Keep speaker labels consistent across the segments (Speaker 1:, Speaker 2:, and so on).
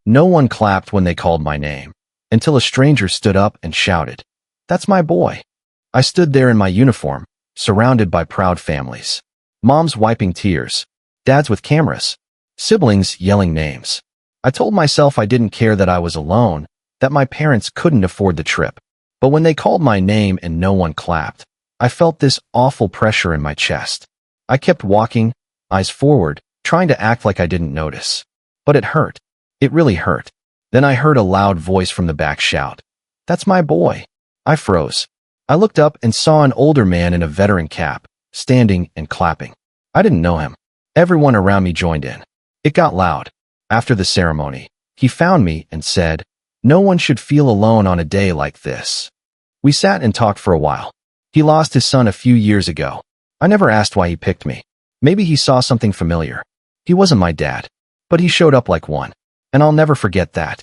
Speaker 1: No one clapped when they called my name, until a stranger stood up and shouted, "That's my boy." I stood there in my uniform, surrounded by proud families. Moms wiping tears, dads with cameras, siblings yelling names. I told myself I didn't care that I was alone, that my parents couldn't afford the trip. But when they called my name and no one clapped, I felt this awful pressure in my chest. I kept walking, eyes forward, trying to act like I didn't notice. But it hurt. It really hurt. Then I heard a loud voice from the back shout, "That's my boy." I froze. I looked up and saw an older man in a veteran cap, standing and clapping. I didn't know him. Everyone around me joined in. It got loud. After the ceremony, he found me and said, "No one should feel alone on a day like this." We sat and talked for a while. He lost his son a few years ago. I never asked why he picked me. Maybe he saw something familiar. He wasn't my dad, but he showed up like one, and I'll never forget that.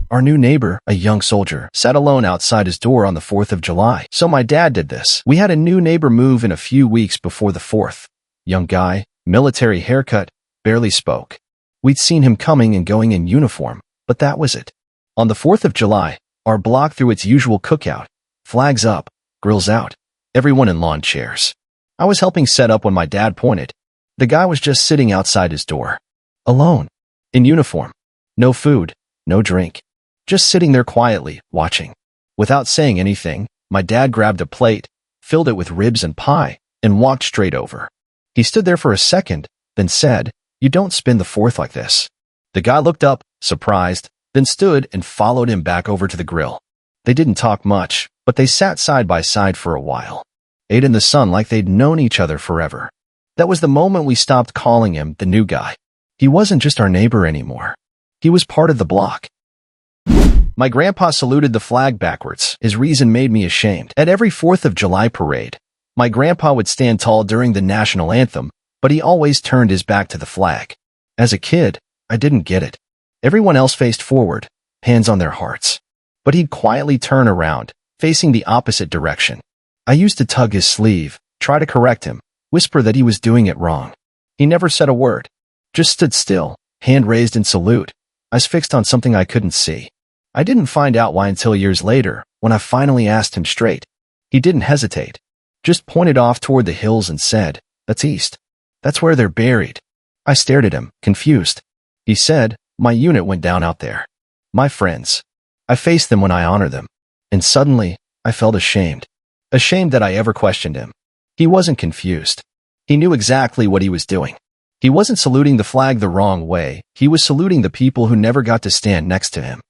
Speaker 1: Our new neighbor, a young soldier, sat alone outside his door on the 4th of July. So my dad did this. We had a new neighbor move in a few weeks before the 4th. Young guy, military haircut, barely spoke. We'd seen him coming and going in uniform, but that was it. On the 4th of July, our block threw its usual cookout. Flags up, grills out, everyone in lawn chairs. I was helping set up when my dad pointed. The guy was just sitting outside his door. Alone. In uniform. No food, no drink. Just sitting there quietly, watching. Without saying anything, my dad grabbed a plate, filled it with ribs and pie, and walked straight over. He stood there for a second, then said, "You don't spend the 4th like this." The guy looked up, surprised, then stood and followed him back over to the grill. They didn't talk much, but they sat side by side for a while. Ate in the sun like they'd known each other forever. That was the moment we stopped calling him the new guy. He wasn't just our neighbor anymore. He was part of the block. My grandpa saluted the flag backwards. His reason made me ashamed. At every 4th of July parade, my grandpa would stand tall during the national anthem, but he always turned his back to the flag. As a kid, I didn't get it. Everyone else faced forward, hands on their hearts. But he'd quietly turn around, facing the opposite direction. I used to tug his sleeve, try to correct him, whisper that he was doing it wrong. He never said a word, just stood still, hand raised in salute, eyes fixed on something I couldn't see. I didn't find out why until years later, when I finally asked him straight. He didn't hesitate, just pointed off toward the hills and said, "That's east. That's where they're buried." I stared at him, confused. He said, "My unit went down out there. My friends. I face them when I honor them." And suddenly, I felt ashamed. Ashamed that I ever questioned him. He wasn't confused. He knew exactly what he was doing. He wasn't saluting the flag the wrong way. He was saluting the people who never got to stand next to him.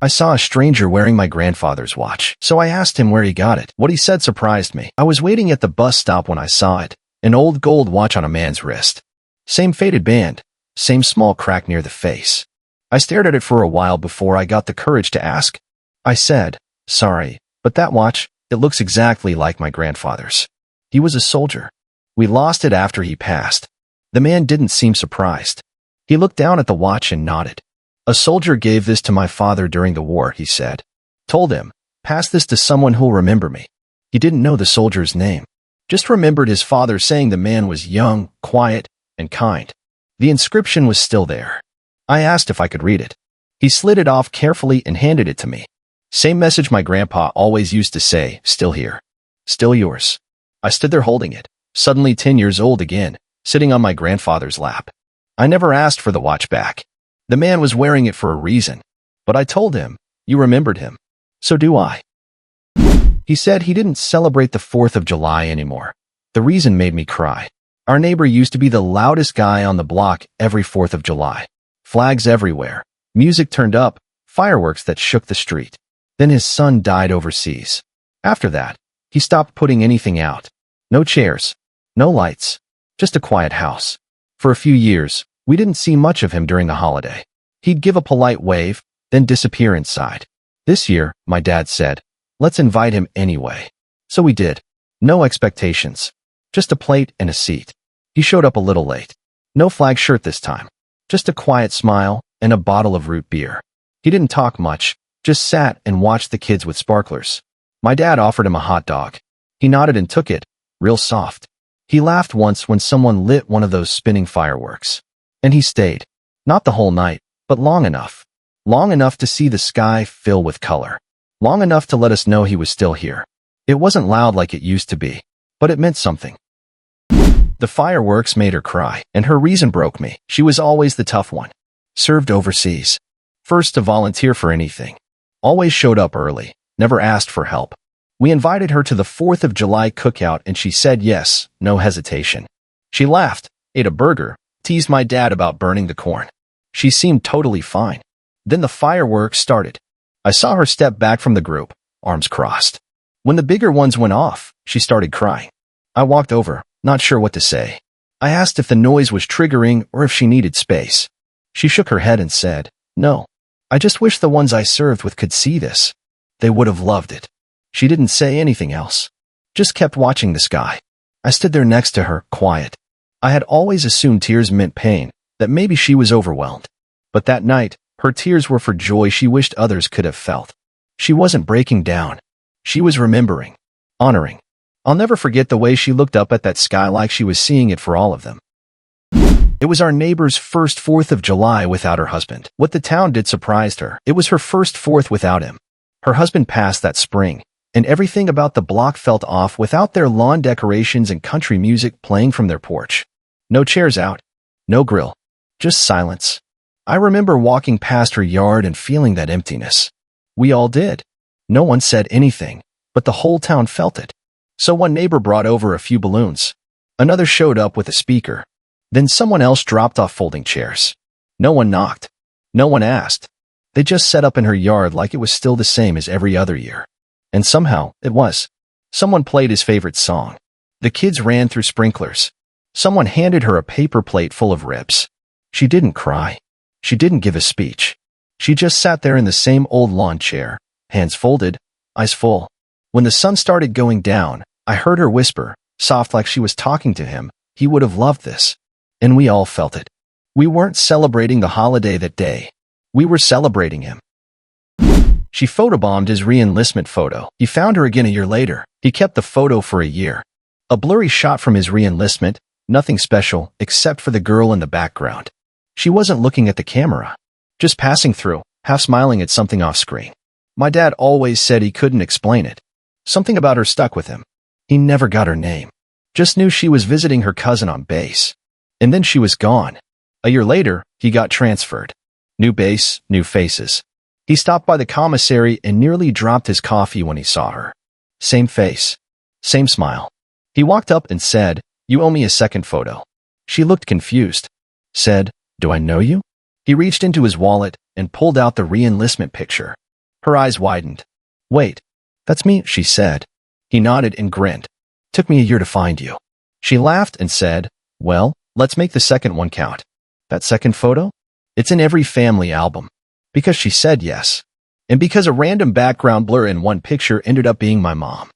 Speaker 1: I saw a stranger wearing my grandfather's watch, so I asked him where he got it. What he said surprised me. I was waiting at the bus stop when I saw it. An old gold watch on a man's wrist. Same faded band. Same small crack near the face. I stared at it for a while before I got the courage to ask. I said, "Sorry, but that watch, it looks exactly like my grandfather's." He was a soldier. We lost it after he passed. The man didn't seem surprised. He looked down at the watch and nodded. "A soldier gave this to my father during the war," he said. "Told him, pass this to someone who'll remember me." He didn't know the soldier's name. Just remembered his father saying the man was young, quiet, and kind. The inscription was still there. I asked if I could read it. He slid it off carefully and handed it to me. Same message my grandpa always used to say, "Still here. Still yours." I stood there holding it, suddenly 10 years old again, sitting on my grandfather's lap. I never asked for the watch back. The man was wearing it for a reason. But I told him, "You remembered him. So do I." He said he didn't celebrate the 4th of July anymore. The reason made me cry. Our neighbor used to be the loudest guy on the block every 4th of July. Flags everywhere, music turned up, fireworks that shook the street. Then his son died overseas. After that, he stopped putting anything out. No chairs, no lights, just a quiet house. For a few years, we didn't see much of him during the holiday. He'd give a polite wave, then disappear inside. This year, my dad said, "Let's invite him anyway." So we did. No expectations. Just a plate and a seat. He showed up a little late. No flag shirt this time. Just a quiet smile and a bottle of root beer. He didn't talk much, just sat and watched the kids with sparklers. My dad offered him a hot dog. He nodded and took it, real soft. He laughed once when someone lit one of those spinning fireworks. And he stayed. Not the whole night, but long enough. Long enough to see the sky fill with color. Long enough to let us know he was still here. It wasn't loud like it used to be, but it meant something. The fireworks made her cry, and her reason broke me. She was always the tough one. Served overseas. First to volunteer for anything. Always showed up early. Never asked for help. We invited her to the 4th of July cookout and she said yes, no hesitation. She laughed, ate a burger, teased my dad about burning the corn. She seemed totally fine. Then the fireworks started. I saw her step back from the group, arms crossed. When the bigger ones went off, she started crying. I walked over, not sure what to say. I asked if the noise was triggering or if she needed space. She shook her head and said, "No. I just wish the ones I served with could see this. They would have loved it." She didn't say anything else. Just kept watching the sky. I stood there next to her, quiet. I had always assumed tears meant pain, that maybe she was overwhelmed. But that night, her tears were for joy she wished others could have felt. She wasn't breaking down. She was remembering, honoring. I'll never forget the way she looked up at that sky like she was seeing it for all of them. It was our neighbor's first 4th of July without her husband. What the town did surprised her. It was her first 4th without him. Her husband passed that spring, and everything about the block felt off without their lawn decorations and country music playing from their porch. No chairs out, no grill, just silence. I remember walking past her yard and feeling that emptiness. We all did. No one said anything, but the whole town felt it. So one neighbor brought over a few balloons. Another showed up with a speaker. Then someone else dropped off folding chairs. No one knocked. No one asked. They just set up in her yard like it was still the same as every other year. And somehow, it was. Someone played his favorite song. The kids ran through sprinklers. Someone handed her a paper plate full of ribs. She didn't cry. She didn't give a speech. She just sat there in the same old lawn chair, hands folded, eyes full. When the sun started going down, I heard her whisper, soft like she was talking to him, "He would have loved this." And we all felt it. We weren't celebrating the holiday that day. We were celebrating him. She photobombed his re-enlistment photo. He found her again a year later. He kept the photo for a year. A blurry shot from his re-enlistment, nothing special except for the girl in the background. She wasn't looking at the camera, just passing through, half smiling at something off screen. My dad always said he couldn't explain it. Something about her stuck with him. He never got her name. Just knew she was visiting her cousin on base. And then she was gone. A year later, he got transferred. New base, new faces. He stopped by the commissary and nearly dropped his coffee when he saw her. Same face. Same smile. He walked up and said, "You owe me a second photo." She looked confused. Said, "Do I know you?" He reached into his wallet and pulled out the re-enlistment picture. Her eyes widened. "Wait, that's me," she said. He nodded and grinned. "Took me a year to find you." She laughed and said, "Well, let's make the second one count." That second photo? It's in every family album. Because she said yes. And because a random background blur in one picture ended up being my mom.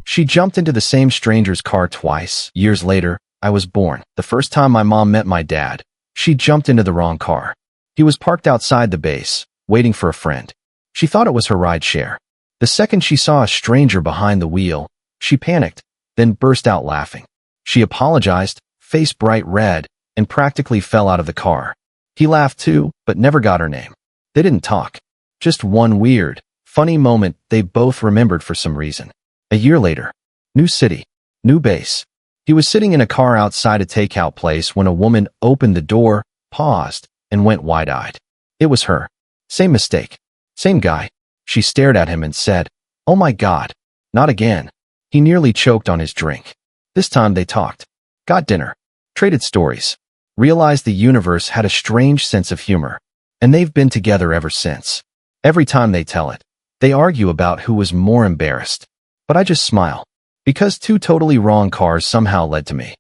Speaker 1: She jumped into the same stranger's car twice. Years later, I was born. The first time my mom met my dad, she jumped into the wrong car. He was parked outside the base, waiting for a friend. She thought it was her ride share. The second she saw a stranger behind the wheel, she panicked, then burst out laughing. She apologized, face bright red, and practically fell out of the car. He laughed too, but never got her name. They didn't talk. Just one weird, funny moment they both remembered for some reason. A year later, new city, new base. He was sitting in a car outside a takeout place when a woman opened the door, paused, and went wide-eyed. It was her. Same mistake. Same guy. She stared at him and said, "Oh my God, not again." He nearly choked on his drink. This time they talked. Got dinner. Traded stories. Realized the universe had a strange sense of humor. And they've been together ever since. Every time they tell it, they argue about who was more embarrassed. But I just smile. Because two totally wrong cars somehow led to me.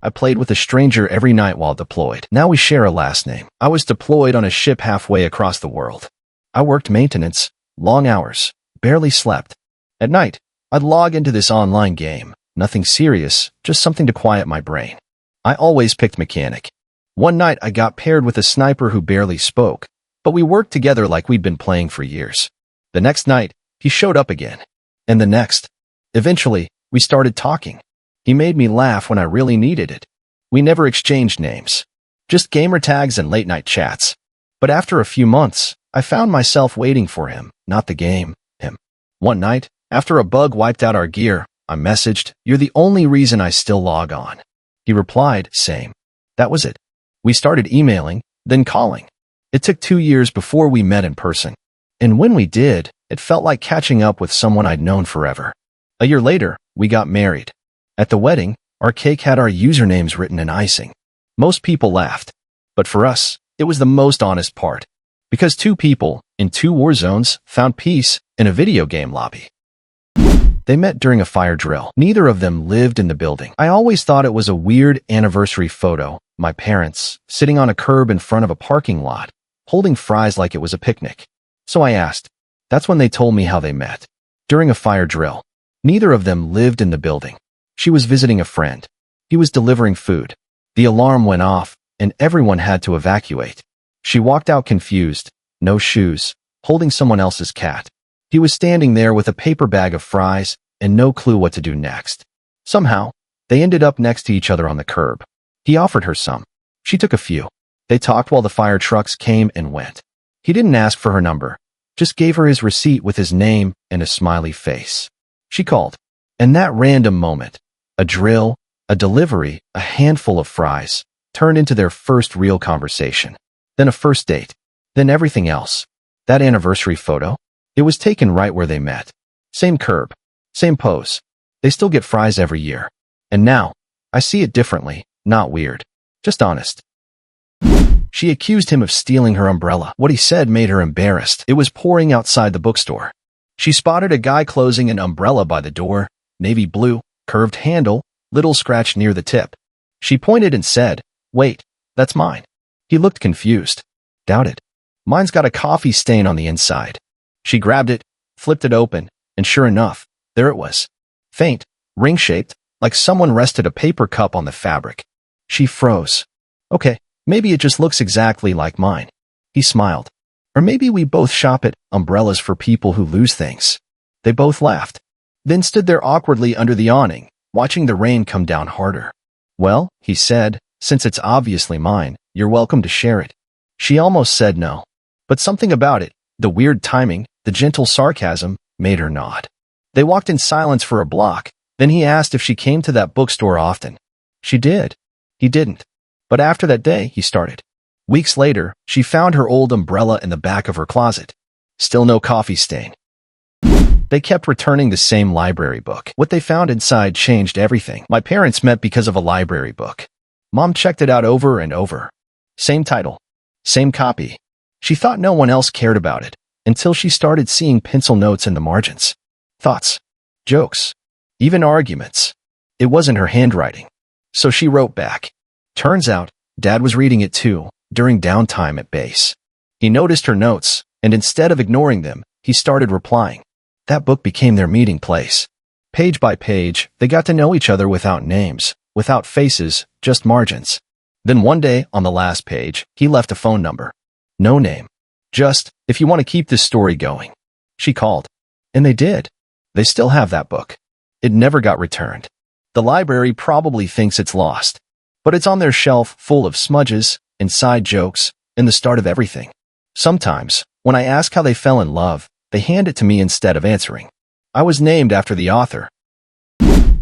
Speaker 1: I played with a stranger every night while deployed. Now we share a last name. I was deployed on a ship halfway across the world. I worked maintenance, long hours, barely slept. At night, I'd log into this online game. Nothing serious, just something to quiet my brain. I always picked mechanic. One night I got paired with a sniper who barely spoke, but we worked together like we'd been playing for years. The next night, he showed up again. And the next. Eventually, we started talking. He made me laugh when I really needed it. We never exchanged names. Just gamer tags and late-night chats. But after a few months, I found myself waiting for him, not the game, him. One night, after a bug wiped out our gear, I messaged, "You're the only reason I still log on." He replied, "Same." That was it. We started emailing, then calling. It took 2 years before we met in person. And when we did, it felt like catching up with someone I'd known forever. A year later, we got married. At the wedding, our cake had our usernames written in icing. Most people laughed. But for us, it was the most honest part. Because 2 people, in 2 war zones, found peace in a video game lobby. They met during a fire drill. Neither of them lived in the building. I always thought it was a weird anniversary photo. My parents, sitting on a curb in front of a parking lot, holding fries like it was a picnic. So I asked. That's when they told me how they met. During a fire drill. Neither of them lived in the building. She was visiting a friend. He was delivering food. The alarm went off, and everyone had to evacuate. She walked out confused, no shoes, holding someone else's cat. He was standing there with a paper bag of fries and no clue what to do next. Somehow, they ended up next to each other on the curb. He offered her some. She took a few. They talked while the fire trucks came and went. He didn't ask for her number, just gave her his receipt with his name and a smiley face. She called. And that random moment, a drill, a delivery, a handful of fries, turned into their first real conversation. Then a first date. Then everything else. That anniversary photo? It was taken right where they met. Same curb. Same pose. They still get fries every year. And now, I see it differently, not weird. Just honest. She accused him of stealing her umbrella. What he said made her embarrassed. It was pouring outside the bookstore. She spotted a guy closing an umbrella by the door, navy blue, curved handle, little scratch near the tip. She pointed and said, "Wait, that's mine." He looked confused. Doubt it. Mine's got a coffee stain on the inside. She grabbed it, flipped it open, and sure enough, there it was. Faint, ring-shaped, like someone rested a paper cup on the fabric. She froze. Okay, maybe it just looks exactly like mine. He smiled. Or maybe we both shop at umbrellas for people who lose things. They both laughed. Then stood there awkwardly under the awning, watching the rain come down harder. Well, he said, since it's obviously mine, you're welcome to share it. She almost said no. But something about it, the weird timing, the gentle sarcasm, made her nod. They walked in silence for a block. Then he asked if she came to that bookstore often. She did. He didn't. But after that day, he started. Weeks later, she found her old umbrella in the back of her closet. Still no coffee stain. They kept returning the same library book. What they found inside changed everything. My parents met because of a library book. Mom checked it out over and over. Same title. Same copy. She thought no one else cared about it, until she started seeing pencil notes in the margins. Thoughts. Jokes. Even arguments. It wasn't her handwriting. So she wrote back. Turns out, Dad was reading it too, during downtime at base. He noticed her notes, and instead of ignoring them, he started replying. That book became their meeting place. Page by page, they got to know each other without names, without faces, just margins. Then one day, on the last page, he left a phone number. No name. Just, if you want to keep this story going. She called. And they did. They still have that book. It never got returned. The library probably thinks it's lost. But it's on their shelf full of smudges, inside jokes, and the start of everything. Sometimes, when I ask how they fell in love, they hand it to me instead of answering. I was named after the author.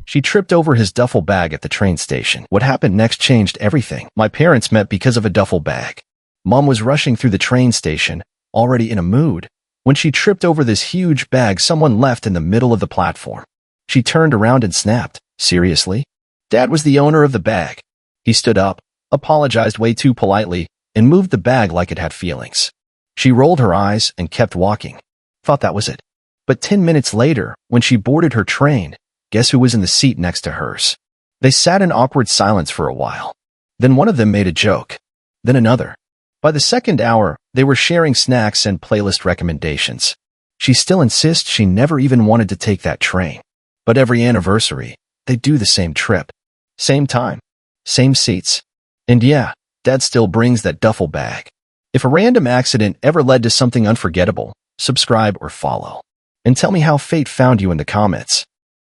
Speaker 1: She tripped over his duffel bag at the train station. What happened next changed everything. My parents met because of a duffel bag. Mom was rushing through the train station, already in a mood, when she tripped over this huge bag someone left in the middle of the platform. She turned around and snapped. Seriously? Dad was the owner of the bag. He stood up, apologized way too politely, and moved the bag like it had feelings. She rolled her eyes and kept walking. Thought that was it. But 10 minutes later, when she boarded her train, guess who was in the seat next to hers? They sat in awkward silence for a while. Then one of them made a joke. Then another. By the second hour, they were sharing snacks and playlist recommendations. She still insists she never even wanted to take that train. But every anniversary, they do the same trip. Same time. Same seats. And yeah, Dad still brings that duffel bag. If a random accident ever led to something unforgettable, subscribe or follow. And tell me how fate found you in the comments.